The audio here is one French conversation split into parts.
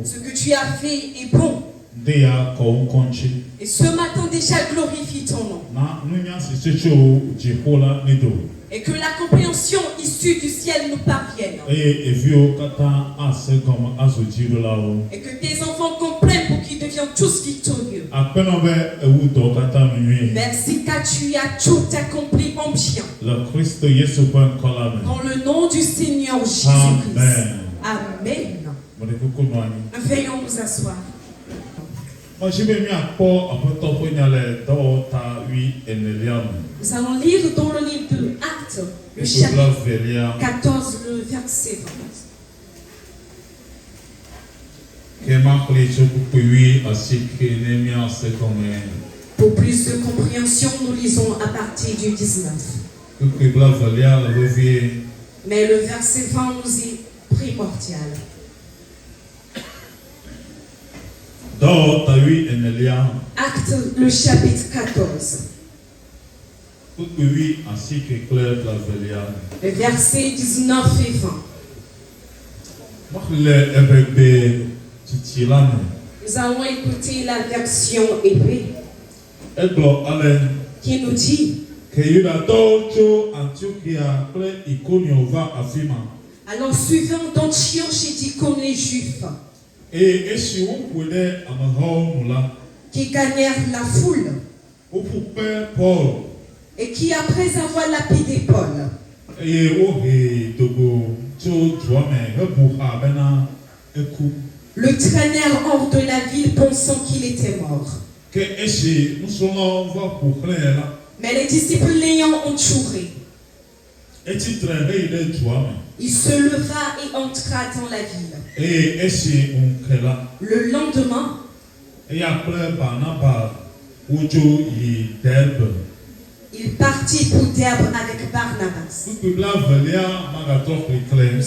Ce que tu as fait est bon. Et ce matin déjà glorifie ton nom. Et que la compréhension issue du ciel nous parvienne. Et que tes enfants comprennent pour qu'ils deviennent tous victorieux. Merci car tu as tout accompli en bien. Dans le nom du Seigneur Jésus-Christ. Amen. Veuillons nous asseoir. Nous allons lire dans le livre de Actes, le chapitre 14, le verset 20. Pour plus de compréhension, nous lisons à partir du 19. Mais le verset 20 nous est primordial. Acte, le chapitre 14. Le verset 19 et 20. Nous allons écouter la version épée qui nous dit: alors suivant d'Antioche et d'Icône les Juifs, qui gagnèrent la foule, et qui après avoir lapidé Paul, le traînèrent hors de la ville pensant qu'il était mort. Mais les disciples l'ayant entouré, il se leva et entra dans la ville. Le lendemain, il partit pour Derbe avec Barnabas. Nous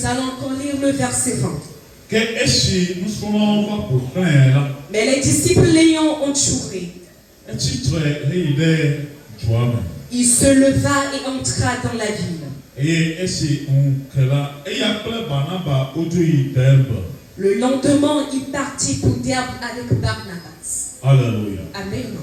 allons encore lire le verset 20. Mais les disciples l'ayant entouré, il se leva et entra dans la ville. Le lendemain, il partit pour Derbe avec Barnabas. Alléluia. Amen.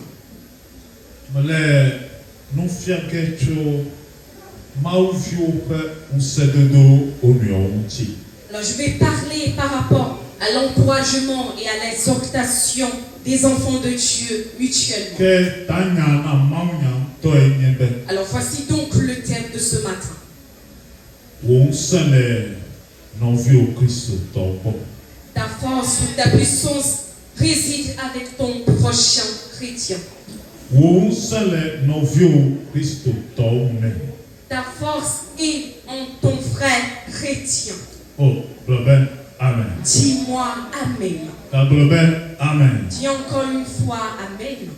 Alors je vais parler par rapport à l'encouragement et à l'exhortation des enfants de Dieu mutuellement. Alors voici donc le thème de ce matin. Ta force ou ta puissance réside avec ton prochain chrétien. Ta force est en ton frère chrétien. Oh, amen. Dis-moi Amen. Amen. Dis encore une fois Amen.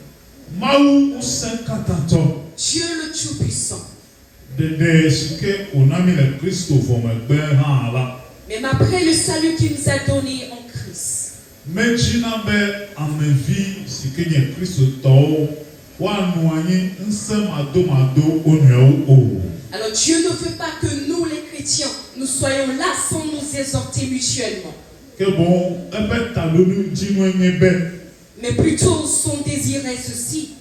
Dieu le Tout-Puissant. Même après le salut qu'il nous a donné en Christ. Alors Dieu ne veut pas que nous les chrétiens, nous soyons là sans nous exhorter mutuellement. Mais plutôt son désir est ceci: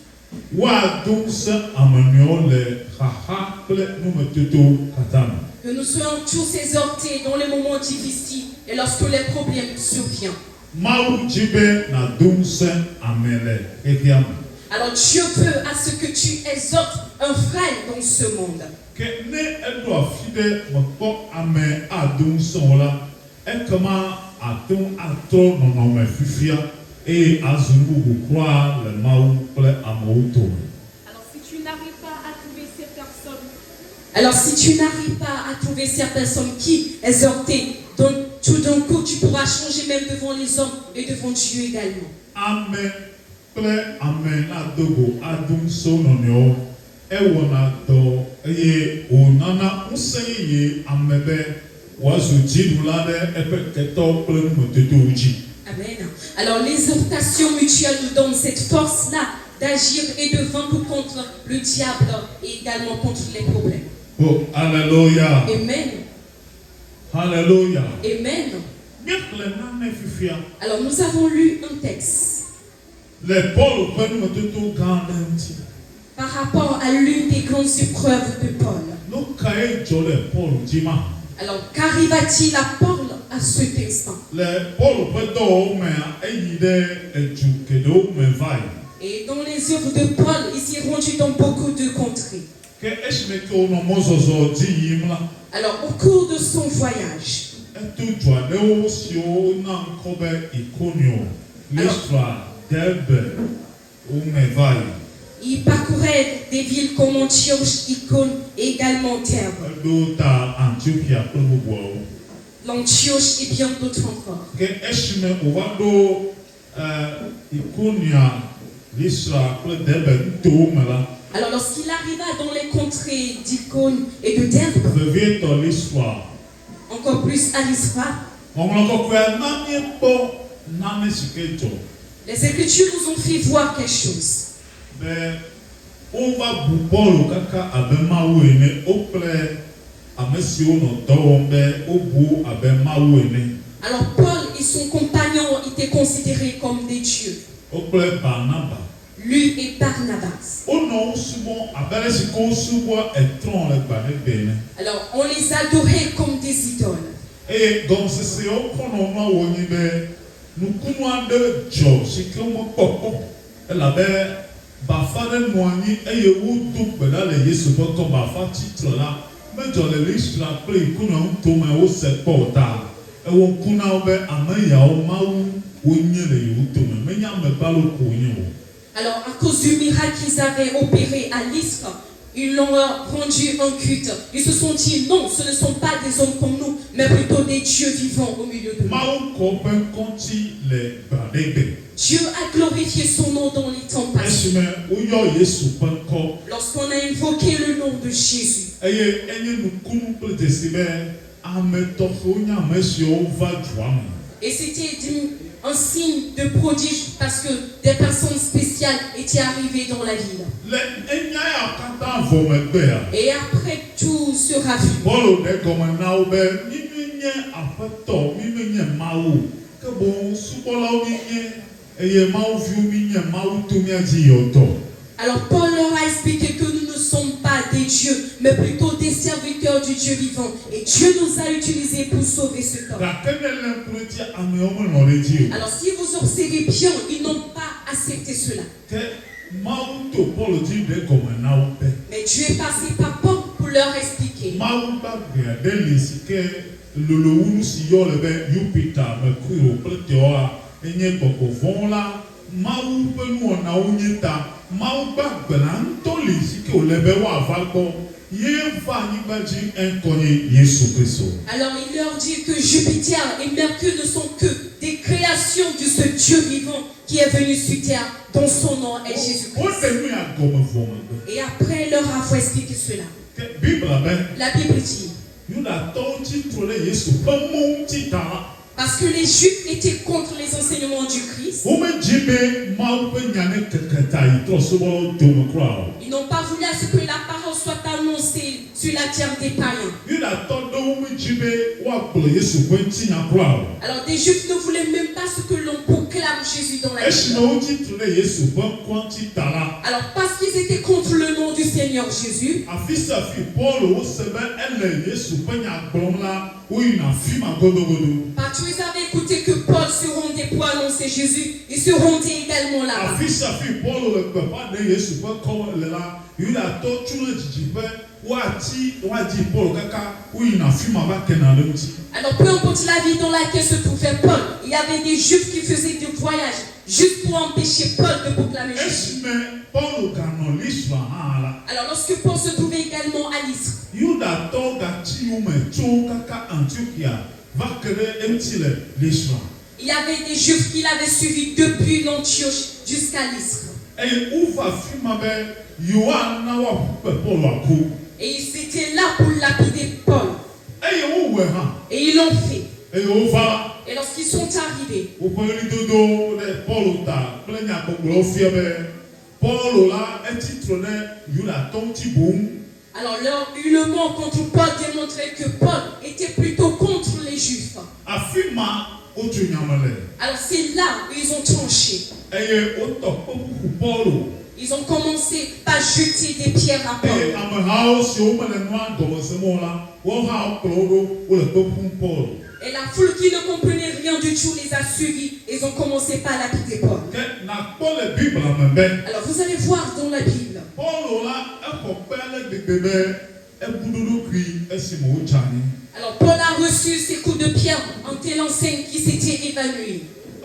que nous soyons tous exhortés dans les moments difficiles et lorsque les problèmes surviennent. Alors Dieu veut à ce que tu exhortes un frère dans ce monde. Alors si tu n'arrives pas à trouver ces personnes qui exhortent, donc tout d'un coup tu pourras changer même devant les hommes et devant Dieu également. Amen. Alors l'exhortation mutuelle nous donne cette force-là d'agir et de vaincre contre le diable et également contre les problèmes. Oh, alléluia. Amen. Alléluia. Amen. míexlẽ nane fifia Alors nous avons lu un texte le Paul ƒe numedodo gã aɖe ŋuti. par rapport à l'une des grandes épreuves de Paul. Nu kae dzɔ le Paul dzi ma? Alors qu'arriva-t-il à Paul à cet instant? Le Paul ƒe dɔwɔwɔ mea, eyi ɖe edu geɖewo me va yi. Et dans les œuvres de Paul, il s'est rendu dans beaucoup de contrées. Ke esime ke wonɔ mɔzɔzɔ dzi yim la, Alors au cours de son voyage, eto du aɖewo siwo na ŋkɔ be Ikonio, Listra, Derbe, wo me va yi. il parcourait des villes comme Antioche, Icône et également Thèbes, Eɖo ta Antiochia kple bubuawo. l'Antioche et bien d'autres encore. Ke esime wòva ɖo Ikonia, Listra kple Derbe nutowo me la, Alors lorsqu'il arriva dans les contrées d'Icône et de Thèbes, vevietɔ Listra, encore plus à Lystra, ŋɔŋlɔ kɔkɔea na míekpɔ nane si ke dzɔ. les Écritures nous ont fait voir quelque chose. Be wova bu Paul kaka abe Mawu ene, wokple ame siwo nɔ dɔ wɔm be wobu abe Mawu ene. Alors Paul et son compagnon étaient considérés comme des dieux, Wokple Barnaba. lui et Barnabas. Wonɔ wo subɔ abe ale si ke wosubɔ etrɔ̃ le gbadegbe ene. Alors on les adorait comme des idoles. Eye gɔmesese wokɔnɔ nua wɔ nyi be nukunu aɖe dzɔ si ke womekpɔ kpɔ elabe bafa ɖe nɔ anyi eye wodo gbe ɖa le Yesu ƒe ŋkɔ bafa tsitre la medzɔ le Listra kple Ikonio ŋutome wose kpɔ o ta ewɔ ŋku na wo be ame yawo Mawu wonye le yewo tome menye ame balo ko wonye o. Alors à cause du miracle qu'ils avaient opéré à Lystre, ils l'ont rendu un culte. Ils se sont dit non, ce ne sont pas des hommes comme nous, mais plutôt des dieux vivants au milieu de nous. Mawu kɔ ƒe ŋkɔtsi le gbadegbe. Dieu a glorifié son nom dans les temps passés. Esime woyɔ Yesu ƒe ŋkɔ Lorsqu'on a invoqué le nom de Jésus, eye enye nukunu kple dzesi be ame tɔxewo nye ame siwo va dua me. et c'était un signe de prodige parce que des personnes spéciales étaient arrivées dans la ville. Le enya ya katã vɔ megbea, Et après tout sera vu. Paul ɖe gɔme na wo be mi menye aƒetɔ, mi menye Mawu, ke boŋ subɔlawo míenye eye Mawuviwo míenye Mawu to mía dzi yɔtɔ. Alors Paul leur a expliqué que nous ne sommes pas des dieux, mais plutôt des serviteurs du Dieu vivant. Et Dieu nous a utilisés pour sauver ce corps. Gake ne le ŋkue dzi amewo menɔ ɖe dzi o. Alors si vous observez bien, ils n'ont pas accepté cela. Ke Mawu to Paul dzi ɖe gɔme na wo be Mais Dieu est passé par Paul pour leur expliquer. Mawu gbagbe aɖe li si ke lolowunu si yɔ le be Jupiter, Mercury kple tewoa enye gbɔgbɔ vɔ̃ la, Mawu ƒe nuwɔnawo nye ta. Mawu gbagbe la ŋutɔ li si ke wòle be woava gbɔ. Ye va anyigba dzi eŋkɔnye Yesu Kristo. Alors il leur dit que Jupiter et Mercure ne sont que des créations de ce Dieu vivant qui est venu sur terre, dont son nom est Jésus-Christ. Woɖe nu ya gɔme vɔ megbe. Et après leur avoir expliqué cela, Ke Bibla be la Bible dit, Yudatɔwo tsitre ɖe Yesu ƒe mɔ ŋuti ta la. parce que les Juifs étaient contre les enseignements du Christ, Womedzi be Mawu ƒe nya ne keke ta yi trɔ̃subɔlawo dome kura o. ils n'ont pas voulu à ce que la parole soit annoncée sur la terre des païens. Yudatɔ ɖewo medzi be woagblɔ Yesu ƒe ŋutinya kura o. Alors des Juifs ne voulaient même pas ce que l'on proclame Jésus dans la Esime Bible. wotsitre ɖe Yesu ƒe ŋkɔ ŋuti ta la, Alors parce qu'ils étaient contre le nom du Seigneur Jésus, afi sia afi Paul wose be ele Yesu ƒe nya gblɔm la, woyina afi ma godogodo. partout ils avaient écouté que Paul se rendait pour annoncer Jésus, ils se rendaient également là-bas. Afi sia afi Paul le gbeƒã ɖe Yesu ƒe ŋkɔ le la, Yudatɔ tsu ɖe dzidzi be woadi Paul kaka woyina afi ma va kena ɖe ŋuti. Alors peu importe la ville dans laquelle se trouvait Paul, il y avait des Juifs qui faisaient des voyages juste pour empêcher Paul de proclamer Jésus. Esime Paul ganɔ Listra hã la, Alors lorsque Paul se trouvait également à Lystre, Yudatɔ gatsi wo me tso kaka Antiochia va ke ɖe eŋuti le Listra. il y avait des Juifs qui l'avaient suivi depuis l'Antioche jusqu'à Lystre. Eye wova afi ma be yewoana woaƒuƒe Paul aku. Et ils étaient là pour lapider Paul. Eye wowɔe hã. Et ils l'ont fait. Eye wova la. Et lorsqu'ils sont arrivés, Woƒe ɣlidodo ɖe Paul ta kple nyagbɔgblɔwo fia be Paul la etsitre ɖe Yudatɔ ŋuti boŋ. alors leur hurlement contre Paul démontrait que Paul était plutôt contre les Juifs. Afi ma wotu nyamele. Alors c'est là où ils ont tranché. Eye wotɔ kpɔkuku Paulo. Ils ont commencé par jeter des pierres à Eye Paul. amehawo siwo mele nua gɔmesemo la, wo hã kplɔ wo ɖo wole kpe ƒum Paul. Et la foule qui ne comprenait rien du tout les a suivis. Ils ont commencé par lapider Paul. Ke nakpɔ le Bible me be. Alors vous allez voir dans la Bible. Paulo la exɔ kpe ale gbegbe be ebu ɖoɖokui esime wotsa anyi. Alors Paul a reçu ces coups de pierre en telle enseigne qu'il s'était évanoui.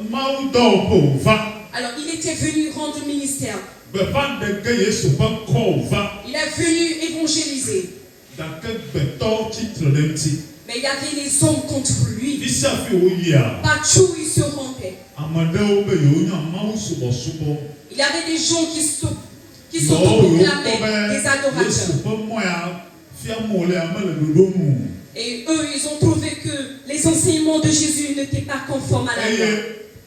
Mawu dɔ wo ko va. Alors il était venu rendre ministère. Beƒã ɖeke Yesu ƒe kɔ va. Il est venu évangéliser. Gake gbetɔwo tsitre ɖe eŋuti. Mais il y avait les hommes contre lui. Fisia fi woyia. Partout il se rendait. Ame ɖewo be yewonya Mawu subɔsubɔ. Il y avait des gens qui s'autoproclamaient des Yesu adorateurs. ƒe mɔ ya fia mo le ame le ɖoɖo nu. Et eux, ils ont trouvé que les enseignements de Jésus n'étaient pas conformes à la loi.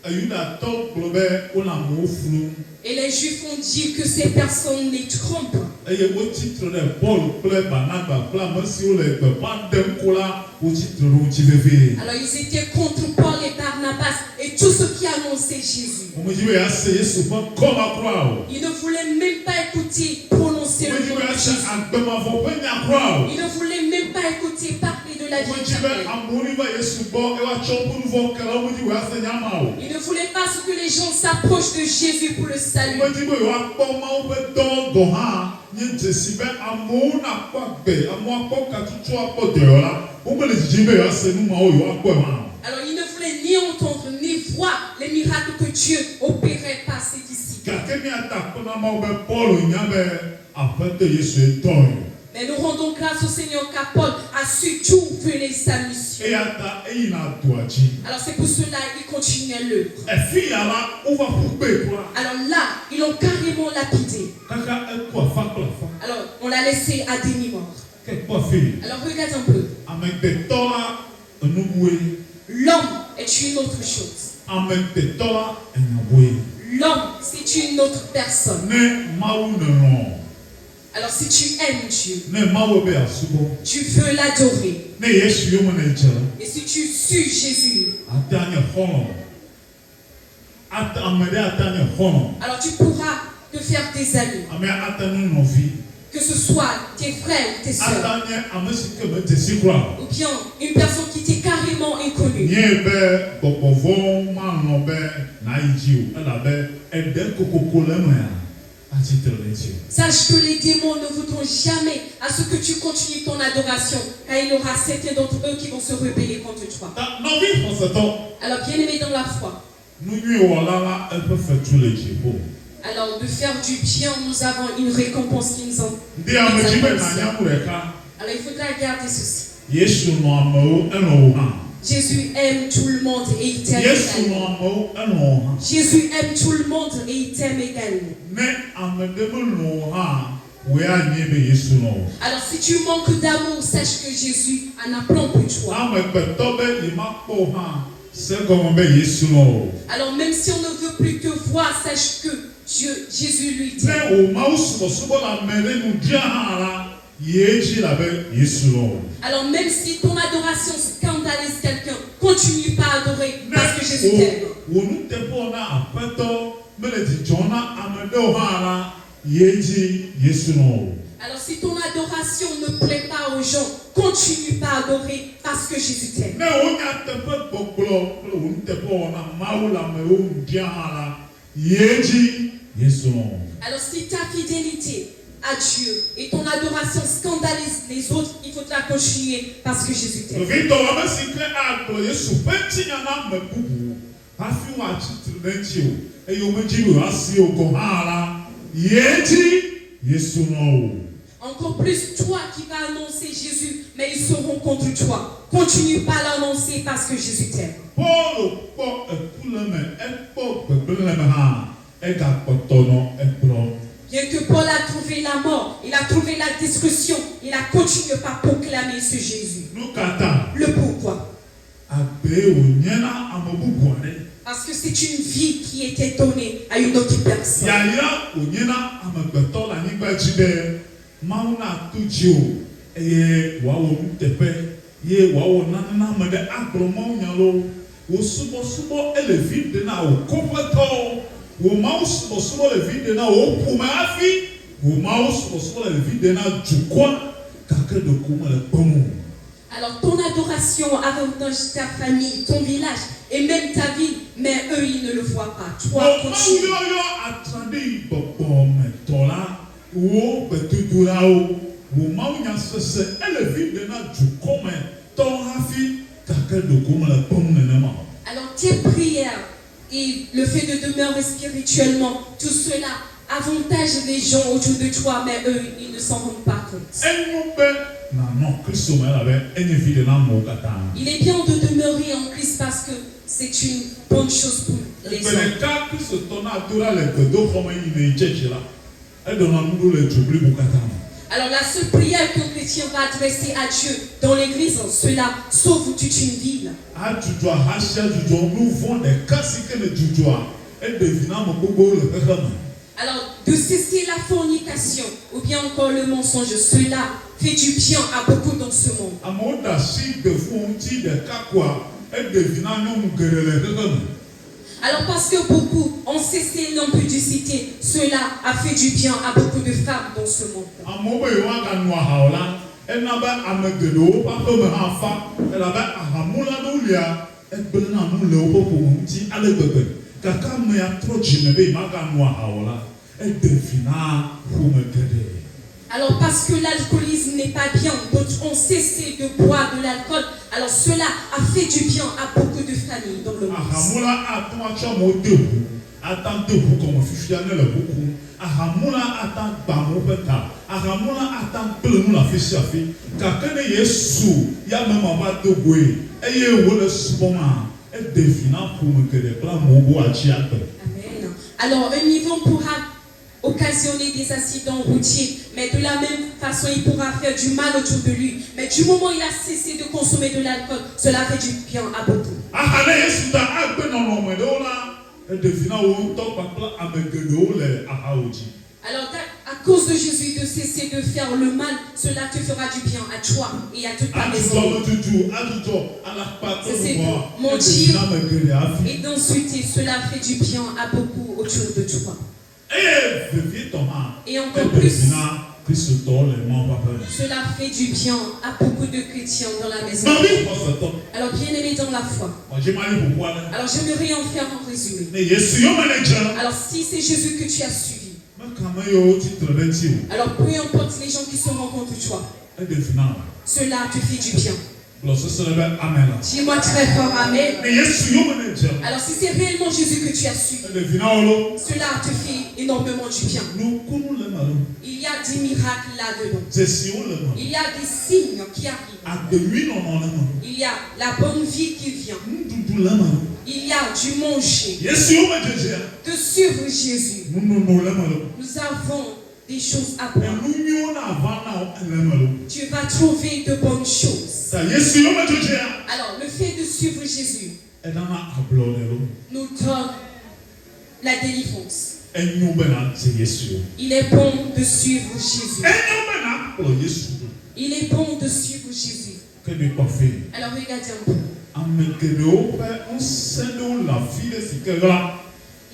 Eye Yudatɔwo gblɔ be wole amewo flum. Et les Juifs ont dit que ces personnes les trompent. Eye wotsitre ɖe Paul kple Barnaba kple ame siwo le gbeƒã ɖem ko la wotsitre ɖe wo ŋuti vevie. Alors ils étaient contre Paul et Barnabas et tous ceux qui annonçaient Jésus. Womedzi be yease Yesu ƒe kɔma kura o. Ils ne voulaient même pas écouter prononcer le Womedzi nom be de yease Jésus. agbemavɔ ƒe nya kura o. Ils ne voulaient même pas écouter parler de la vie Womedzi be éternelle. amewo va Yesu gbɔ ewoatsɔ woƒe nu vɔ ke la womedzi be yease nya ma o. Ils ne voulaient pas ce que les gens s'approchent de Jésus pour le salut. Womedzi be yewoakpɔ Mawu ƒe dɔ gɔ hã nye dzesi be amewo nakpɔ agbe, amewo akpɔ katutu akpɔ dɔyɔ la, womele dzidzim be yewoase nu mawo yewoakpɔe hã. Alors ils ne voulaient ni entendre ni voir les miracles que Dieu opérait par ses disciples. Gake míata kpɔna Mawu be Paul nya be aƒetɔ Yesu etɔe. Mais nous rendons grâce au Seigneur car Paul a su d'où venait sa mission. Eya ta eyina dua dzi. Alors c'est pour cela qu'il continuait l'œuvre. Efi ya la wova ƒu gbe kura. Alors là, ils l'ont carrément lapidé. Kaka eku afa kple afa. Alors on l'a laissé à demi-mort. Ke kpɔ afi. Alors regarde un peu. Amegbetɔ la enubue. L'homme est une autre chose. Amegbetɔ la enyabue. L'homme, c'est une autre personne. Ne Mawu ne lɔ̃. Alors si tu aimes Dieu, Ne Mawu be asubɔ. tu veux l'adorer. Ne Yesu yome ne dze. Et si tu suis Jésus, Ate nye xɔlɔ. Ame ɖe ate nye xɔlɔ. alors tu pourras te faire des amis. Ame ate nye nɔvi. Que ce soit tes frères ou tes sœurs. Ate nye ame si ke me dzesi kura. Ou bien une personne qui t'est carrément inconnue. Nye be gbɔgbɔvɔwo malɔ be nayi dzi o elabe eɖe kokoko le emea atsitre ɖe dzi o. Sache que les démons ne voudront jamais à ce que tu continues ton adoration, car il y aura certains d'entre eux qui vont se rebeller contre toi. Ta nɔvi xɔsetɔ. Alors bien aimé dans la foi, Nu nyui wɔla la eƒe fetu le dziƒo. alors de faire du bien, nous avons une récompense qui nous en. Ndi ame dzi be nanya nu ɖeka. Alors il faudra garder ceci. Yesu nɔ amewo enɔ wo hã. Jésus aime tout le monde et il t'aime Yesu également. nɔ amewo enɔ wo hã. Jésus aime tout le monde et il t'aime également. Ne ame ɖe melɔ wo hã woe anye be Yesu nɔ wo. Alors si tu manques d'amour, sache que Jésus en a plein pour toi. Amegbetɔ be yemakpɔ wo hã se gɔme be Yesu nɔ wo. Alors même si on ne veut plus te voir, sache que Jésus lui Ne t'aime. wo Mawu subɔsubɔ le ame ɖe nu dzia hã la, yee dzi labe Yesu nɔ wo. Alors même si ton adoration scandalise quelqu'un, continue pas à adorer parce que Jésus t'aime. Wo nuteƒe na aƒetɔ mele dzidzɔ na ame ɖewo hã la, yee dzi Yesu nɔ wo. Alors si ton adoration ne plaît pas aux gens, continue pas à adorer parce que Jésus t'aime. Ne wonya teƒe gbɔgblɔ kple wo nuteƒe wɔna Mawu le amewo nu dzia hã la, yee dzi Yesu nɔ wo. Alors si ta fidélité à Dieu et ton adoration scandalise les autres, il faudra continuer parce que Jésus t'aime. Ɖevitɔ ame si ke agblɔ Yesu ƒe ŋutinya na ame bubu hafi woatsitre ɖe eŋuti o eye womedzi be woasi o gɔ hã la, yee dzi Yesu nɔ wo. Encore plus toi qui vas annoncer Jésus, mais ils seront contre toi. Continue pas à l'annoncer parce que Jésus t'aime. Paul kpɔ eku le me, ekpɔ gbegblẽ le me hã, egakpɔtɔ nɔ egblɔm. Bien que Paul a trouvé la mort, il a trouvé la destruction, il a continué par proclamer ce Jésus. Nu ka ta? Le pourquoi? Agbe wònye na ame bubu aɖe. Parce que c'est une vie qui était donnée à une autre personne. Yayra wònye na amegbetɔ le anyigba dzi be Mawu na to dzi o eye wòawɔ nuteƒe ye wòawɔ nane na ame ɖe agblɔ mawunya lo wo subo ele vi de na wo kompeto wo ma wo subo le vi de na wo puma afi wo ma wo subo le vi de na jukwa kake de kuma le pomo. Alors ton adoration avantage ta famille, ton village et même ta ville, mais eux ils ne le voient pas. Toi continue. Yo atrandi bobome tola wo betudura wo ma wo nya sese ele vi de na jukome ton afi kake de kuma le pomo nenema. Alors tes prières et le fait de demeurer spirituellement, tout cela avantage les gens autour de toi, mais eux, ils ne s'en rendent pas compte. Il est bien de demeurer en Christ parce que c'est une bonne chose pour les hommes. Alors la seule prière qu'un chrétien va adresser à Dieu dans l'église, cela sauve toute une ville. Alors de cesser la fornication ou bien encore le mensonge, cela fait du bien à beaucoup dans ce monde. Alors parce que beaucoup ont cessé l'impudicité, cela a fait du bien à beaucoup de femmes dans ce monde. Alors parce que l'alcoolisme n'est pas bien, d'autres ont cessé de boire de l'alcool. Alors cela a fait du bien à beaucoup de familles dans le monde. Amen. Alors un niveau pourra occasionner des accidents routiers, mais de la même façon il pourra faire du mal autour de lui. Mais du moment où il a cessé de consommer de l'alcool, cela fait du bien à beaucoup. Alors à cause de Jésus de cesser de faire le mal, cela te fera du bien à toi et à toute ta maison. Cesser de mentir et d'insulter, cela fait du bien à beaucoup autour de toi. Et encore plus, cela fait du bien à beaucoup de chrétiens dans la maison. Alors bien aimé dans la foi, alors j'aimerais en faire un résumé. Alors si c'est Jésus que tu as suivi, alors peu importe les gens qui se rencontrent de toi, cela te fait du bien. Dis-moi très fort Amen. Alors si c'est réellement Jésus que tu as suivi, cela te fait énormément du bien. Il y a des miracles là-dedans. Il y a des signes qui arrivent. Il y a la bonne vie qui vient. Il y a du manger. De suivre Jésus. Nous avons des choses à boire. Tu vas trouver de bonnes choses. Alors, le fait de suivre Jésus nous donne la délivrance. Il est bon de suivre Jésus. Il est bon de suivre Jésus. Alors, regardez un peu.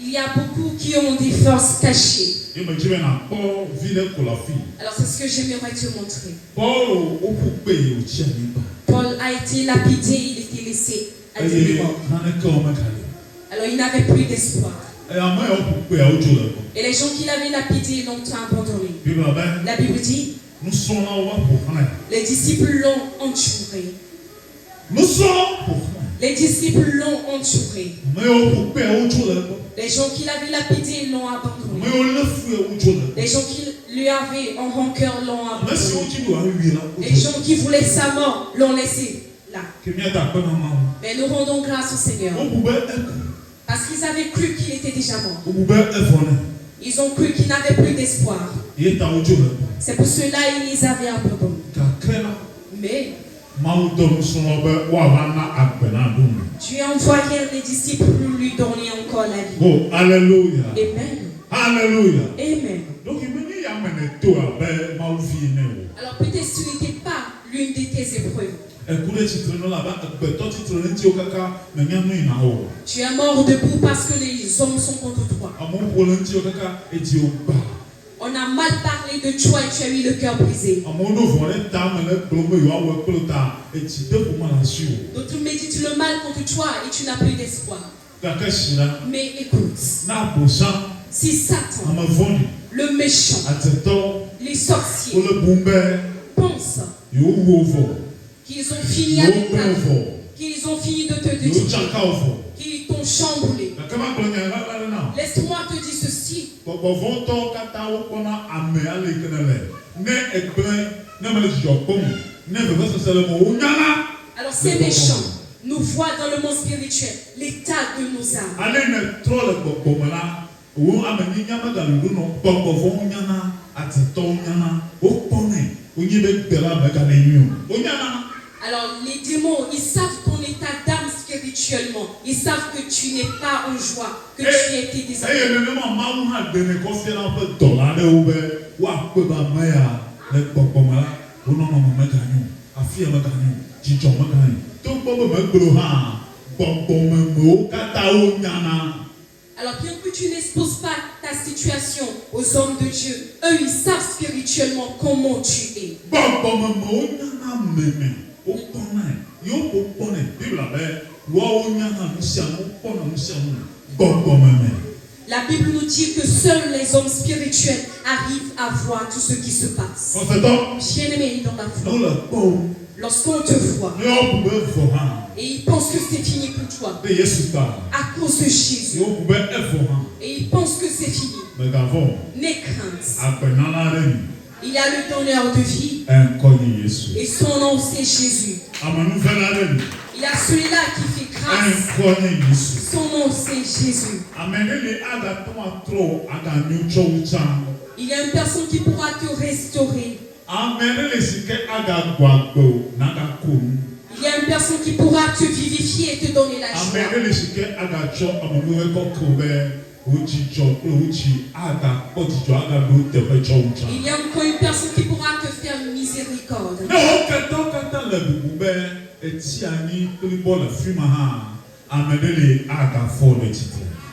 Il y a beaucoup qui ont des forces cachées. Alors c'est ce que j'aimerais te montrer. Paul a été lapidé, il était laissé à mort. Alors il n'avait plus d'espoir. Et les gens qui l'avaient lapidé l'ont abandonné. La Bible dit, les disciples l'ont entouré. Les disciples l'ont entouré. Les gens qui l'avaient lapidé l'ont abandonné. Les gens qui lui avaient en rancœur l'ont abandonné. Les gens qui voulaient sa mort l'ont laissé là. Mais nous rendons grâce au Seigneur. Parce qu'ils avaient cru qu'il était déjà mort. Ils ont cru qu'il n'avait plus d'espoir. C'est pour cela qu'ils les avaient abandonnés. Mais tu as envoyé les disciples pour lui donner encore la vie. Oh, alléluia. Amen. Alléluia. Amen. Alors peut-être ce n'était pas l'une de tes épreuves. Tu es mort debout parce que les hommes sont contre toi. On a mal parlé de toi et tu as eu le cœur brisé. D'autres méditent le mal contre toi et tu n'as plus d'espoir. Mais écoute, si Satan, le méchant, les sorciers pensent qu'ils ont fini avec ta vie, qu'ils ont fini de te détruire, qu'ils t'ont chamboulé, laisse-moi te dire ceci. Alors ces méchants nous voient dans le monde spirituel l'état de nos âmes. Alors les démons, ils savent ton état d'âme spirituellement. Ils savent que tu n'es pas en joie, que tu as été désappointé. Alors bien que tu n'exposes pas ta situation aux hommes de Dieu, eux ils savent spirituellement comment tu es. La Bible nous dit que seuls les hommes spirituels arrivent à voir tout ce qui se passe. Bien-aimé dans la foi, lorsqu'on te voit et ils pensent que c'est fini pour toi à cause de Jésus, et ils pensent que c'est fini, n'aie crainte. Il y a le donneur de vie et son nom c'est Jésus. Il y a celui-là qui fait grâce. Son nom c'est Jésus. Il y a une personne qui pourra te restaurer. Il y a une personne qui pourra te vivifier et te donner la joie. Il y a encore une personne qui pourra te faire miséricorde.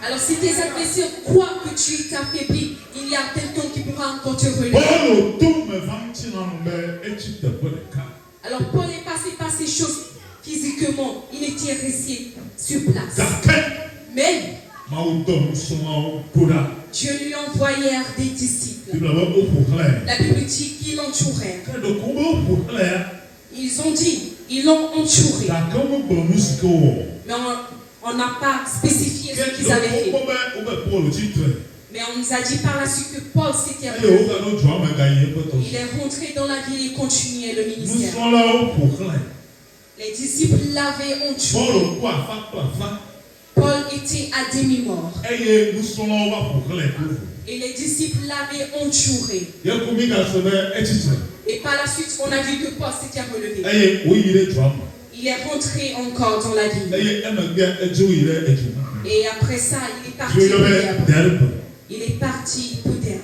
Alors si tes adversaires croient que tu t'affaiblis, il y a quelqu'un qui pourra encore te relever. Alors Paul est passé par ces choses physiquement, il était resté sur place. Mais Dieu lui envoyait des disciples. La Bible dit qu'ils l'entourèrent. Ils ont dit, ils l'ont entouré. Mais on n'a pas spécifié ce qu'ils avaient fait. Mais on nous a dit par la suite que Paul s'était relevé. Il est rentré dans la ville et continuait le ministère. Les disciples l'avaient entouré. Paul était à demi-mort. Et les disciples l'avaient entouré. Et par la suite, on a vu que Paul s'était relevé. Il est rentré encore dans la ville. Et après ça, il est parti pour Derbe. Il est parti pour Derbe.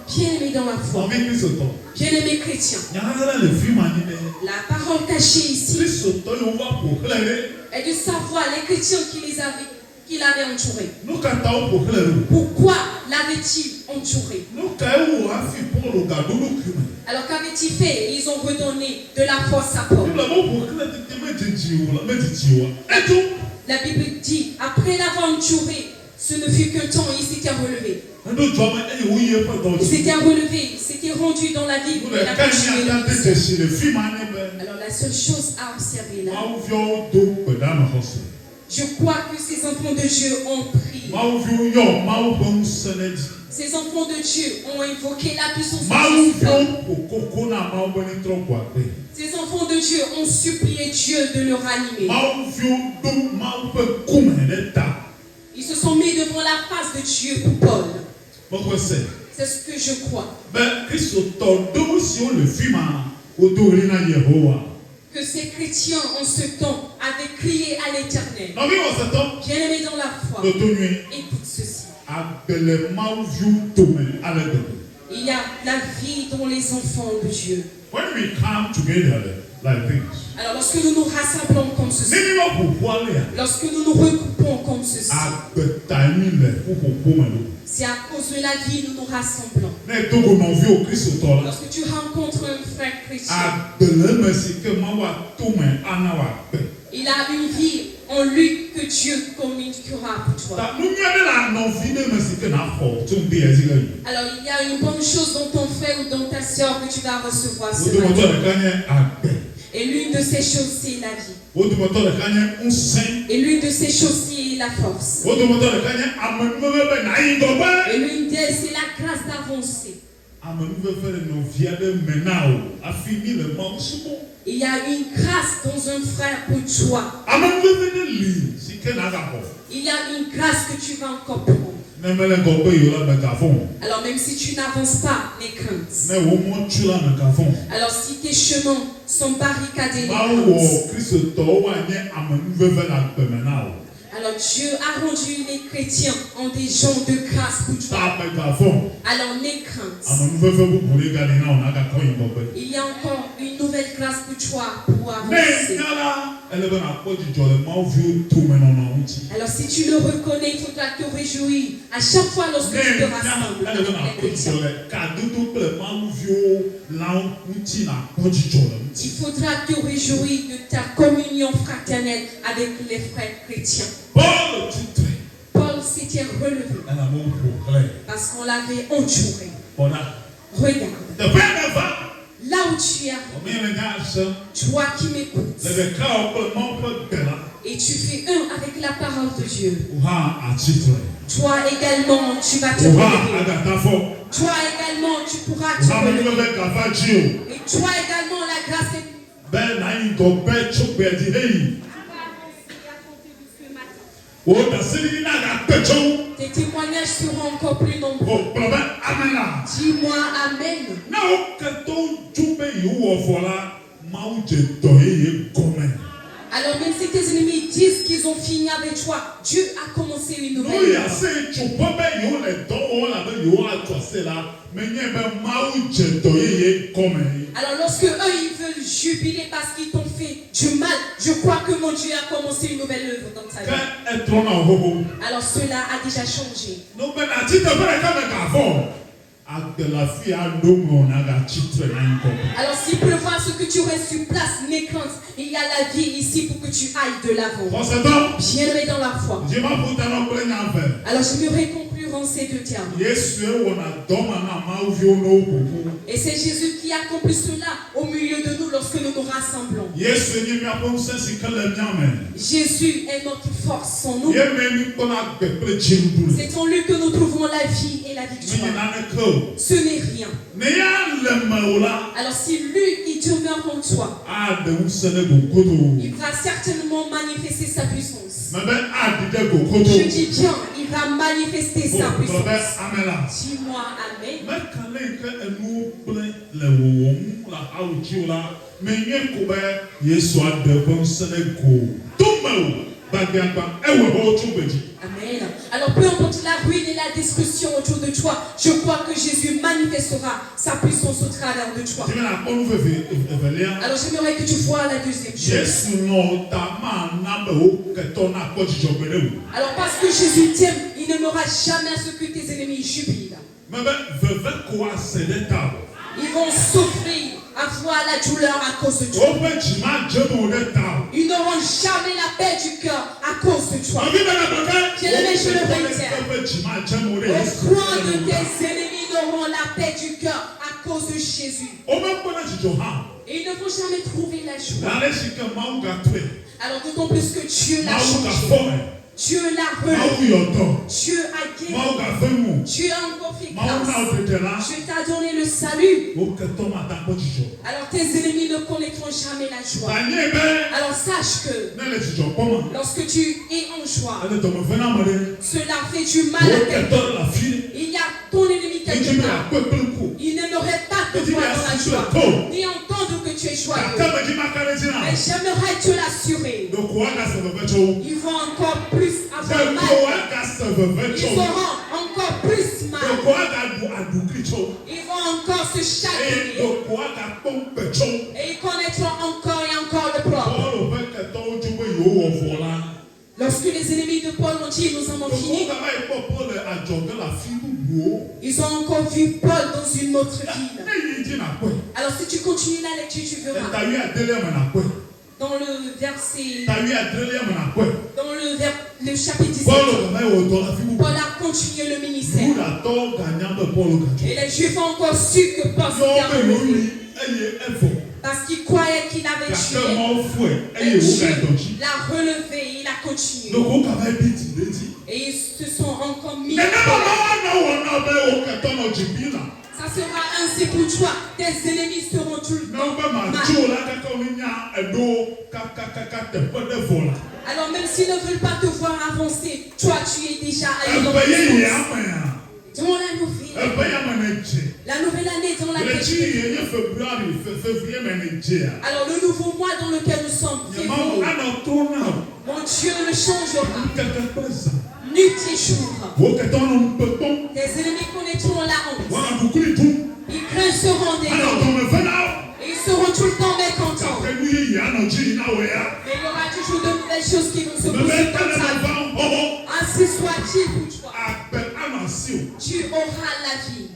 Bien-aimé dans la foi. Bien-aimé chrétien. La parole cachée ici est de savoir les chrétiens qu'il avait entourés. Pourquoi l'avait-il entouré? Alors qu'avait-il fait? Ils ont redonné de la force à Paul. La Bible dit, après l'avoir entouré, ce ne fut qu'un temps, il s'était relevé. Il s'était relevé, il s'était rendu dans la ville. Il a continué le ministère. Alors la seule chose à observer là, je crois que ces enfants de Dieu ont prié. Ces enfants de Dieu ont invoqué la puissance de Dieu. Ces enfants de Dieu ont supplié Dieu de le ranimer. Ils se sont mis devant la face de Dieu pour Paul. C'est ce que je crois. Que ces chrétiens en ce temps avaient crié à l'Éternel. Bien-aimés dans la foi, écoute ceci. Il y a la vie dans les enfants de Dieu. like this. Alors lorsque nous nous rassemblons comme ceci, lorsque nous nous regroupons comme ceci, c'est à cause de la vie nous nous rassemblons. Lorsque tu rencontres un frère chrétien, il a une vie en lui que Dieu communiquera pour toi. Alors il y a une bonne chose dans ton frère ou dans ta soeur que tu vas recevoir ce matin. Et l'une de ces choses, c'est la vie. Et l'une de ces choses, c'est la force. Et l'une d'elles, c'est la grâce d'avancer. Il y a une grâce dans un frère pour toi. Il y a une grâce que tu vas encore prendre. Alors même si tu n'avances pas, n'aie crainte. Alors si tes chemins sont barricadés, alors Dieu a rendu les chrétiens en des gens de grâce pour toi. Alors n'aie crainte. Il y a encore une nouvelle grâce pour toi pour avancer. Alors si tu le reconnais, il faudra te réjouir à chaque fois lorsque tu te rassembles avec les chrétiens. Il faudra te réjouir de ta communion fraternelle avec les frères chrétiens. Paul s'était relevé parce qu'on l'avait entouré. Regarde. Là où tu es, toi qui m'écoutes, et tu fais un avec la parole de Dieu. Toi également, tu vas te relever. Toi également, tu pourras te relever. Et toi également, la grâce est... Tes témoignages seront encore plus nombreux. Dis-moi Amen. Alors même si tes ennemis disent qu'ils ont fini avec toi, Dieu a commencé une nouvelle vie. Alors lorsque eux ils veulent jubiler parce qu'ils t'ont fait du mal, je crois que mon Dieu a commencé une nouvelle œuvre dans ta vie. Alors cela a déjà changé. Alors s'il peut voir ce que tu restes sur place, n'aie crainte. Il y a la vie ici pour que tu ailles de l'avant. Bien-aimé dans la foi. Alors j'aimerais conclure en ces deux termes. Et c'est Jésus qui accomplit cela au milieu de nous lorsque nous nous rassemblons. Jésus est notre force en nous. C'est en lui que nous trouvons la vie et la victoire. Ce n'est rien. Alors si lui, il demeure en toi, il va certainement manifester sa puissance. Je dis bien, il va manifester sa puissance. Dis-moi Amen. Amen. Alors peu importe la ruine et la destruction autour de toi, je crois que Jésus manifestera sa puissance au travers de toi. Alors j'aimerais que tu vois la deuxième chose. Alors parce que Jésus t'aime, il n'aimera jamais à ce que tes ennemis jubilent. Ils vont souffrir, avoir la douleur à cause de toi. Ils n'auront jamais la paix du cœur à cause de toi. Bien-aimé, je le réitère. Au point de tes ennemis n'auront la paix du cœur à cause de Jésus. Et ils ne vont jamais trouver la joie. Alors d'autant plus que Dieu l'a changé. Dieu l'a relevé. Dieu a guéri. Dieu a encore fait grâce. Dieu t'a donné le salut. Alors tes ennemis ne connaîtront jamais la joie. Alors sache que lorsque tu es en joie, cela fait du mal à quelqu'un. Il y a ton ennemi quelque part. Il n'aimerait pas te voir dans la joie, ni entendre que tu es joyeux. Mais j'aimerais te l'assurer. Ils vont encore plus avoir mal. Ils auront encore plus mal. Ils vont encore se chagrer. Et ils connaîtront encore Lorsque les ennemis de Paul ont dit nous en avons fini, ils ont encore vu Paul dans une autre ville. Alors si tu continues la lecture, tu verras. Dans le verset, le chapitre 17, Paul a continué le ministère. Et les Juifs ont encore su que Paul s'était relevé. Parce qu'il croyait qu'il avait tué. Et Dieu l'a relevé, il a continué. Et ils se sont encore mis. Ça sera ainsi pour toi. Tes ennemis seront tout le temps mal. Alors même s'ils ne veulent pas te voir avancer, toi tu es déjà à une autre distance. Dans la nouvelle année dans laquelle tu es. Alors le nouveau mois dans lequel nous sommes, mon Dieu ne changera. Nuit et jour. Tes ennemis connaîtront la honte. Ils grinceront des dents. Et ils seront tout le temps mécontents. Mais il y aura toujours de nouvelles choses qui vont se passer dans ta vie. Ainsi soit-il pour toi. Tu auras la vie.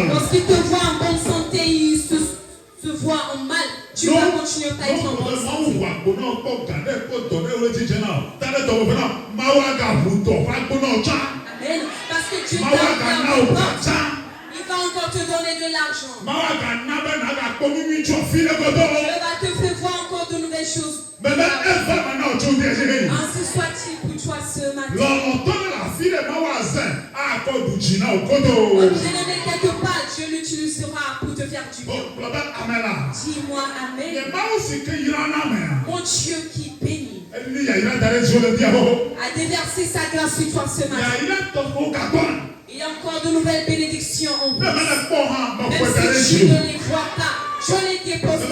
Lorsqu'il te voit en bonne santé, il se voit en mal. Tu vas continuer à être en bonne santé. Amen. Parce que Dieu t'a fait un porte. Il va encore te donner de l'argent. Dieu va te faire voir encore de nouvelles choses. Ainsi soit-il pour toi ce matin. Bien-aimé, quelque part, Dieu l'utilisera pour te faire du bien. Dis-moi Amen. Mon Dieu qui bénit a déversé sa grâce sur toi ce matin. Il y a encore de nouvelles bénédictions en vous. Même si tu ne les vois pas, je les dépose.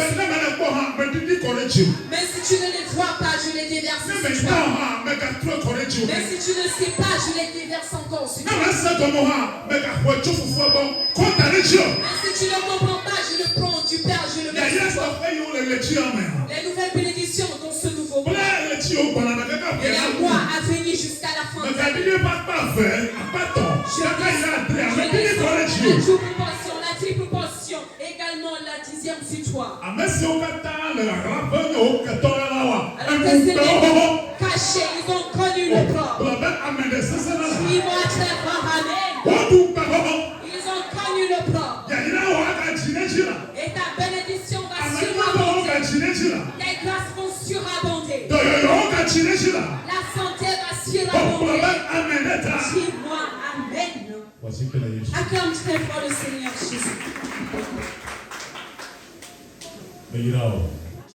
Mais si tu ne les vois pas, je les déverse sur toi. Mais si tu ne sais pas, je les déverse encore sur toi. Mais si tu ne comprends pas, je le prends du Père, je le mets sur toi. Les nouvelles bénédictions dans ce nouveau mois. Et la mois à venir jusqu'à la fin de l'année. La double portion, la triple portion, également la 10e sur toi. Alors tes ennemis cachés, ils ont connu le corps. Ils vont être fort, amen. Ils ont connu le corps. Et ta bénédiction va surabonder. Tes grâces vont surabonder. La santé va surabonder. Dis-moi amen. Acclame très fort le Seigneur Jésus.